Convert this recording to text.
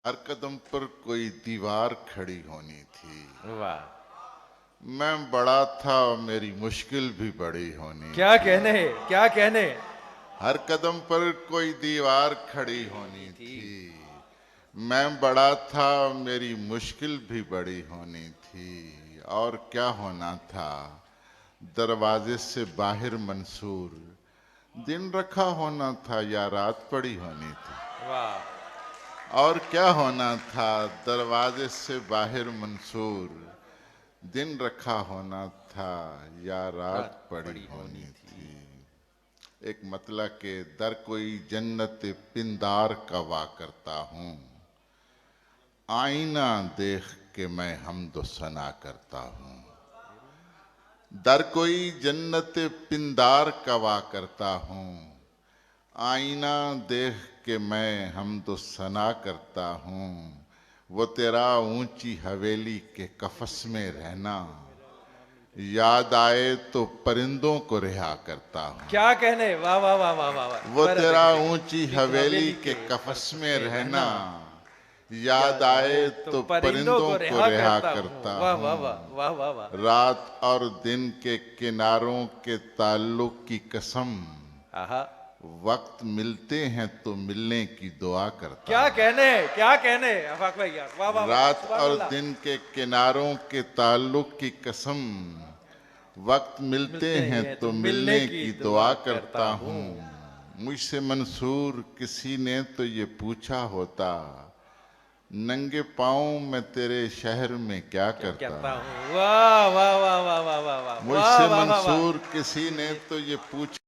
हर कदम पर कोई दीवार खड़ी होनी थी। वाह, मैं बड़ा था और मेरी मुश्किल भी बड़ी होनी क्या थी। कहने, क्या कहने। हर कदम पर कोई दीवार खड़ी होनी थी। थी। मैं बड़ा था और मेरी मुश्किल भी बड़ी होनी थी। और क्या होना था, दरवाजे से बाहर मंसूर दिन रखा होना था या रात पड़ी होनी थी। वाह, और क्या होना था, दरवाजे से बाहर मंसूर दिन रखा होना था या रात रात पड़ी पड़ी होनी होनी थी। थी। एक मतलब के दर कोई जन्नत पिंदार का वा करता हूँ, आईना देख के मैं हमदो सना करता हूँ। दर कोई जन्नत पिंदार का वा करता हूँ, आईना देख के मैं हमदो सना करता हूँ। वो तेरा ऊंची हवेली के कफस में रहना याद आए तो परिंदों को रिहा करता हूँ। क्या कहने, वाह वाह वाह वाह वाह वाह। वो दोबारा तेरा देखिए, ऊंची ऊंची हवेली के के कफस फर्श में पे रहना याद याद आए आए तो परिंदों परिंदों को को रिहा रिहा करता करता हूँ। वाह हूँ। वाह वाह वाह वाह वाह। रात और दिन के किनारों के ताल्लुक की कसम, आहा, वक्त मिलते हैं तो मिलने की दुआ करता क्या हूँ। कहने, क्या कहने। अफाक भाई यार, वाह वाह वाह, रात सुभान और अल्लाह। दिन के किनारों के ताल्लुक की कसम, वक्त मिलते मिलते हैं हैं तो तो मिलने मिलने की की दुआ दुआ करता करता हूँ। हूँ। मुझसे मंसूर किसी ने तो ये पूछा होता, नंगे पाँव मैं तेरे शहर में क्या क्या करता कहता हूँ। हूँ। वाह वाह वाह वाह वाह वाह वाह वाह मुझसे वाह वाह वाह। मंसूर किसी ने ये तो ये पूछा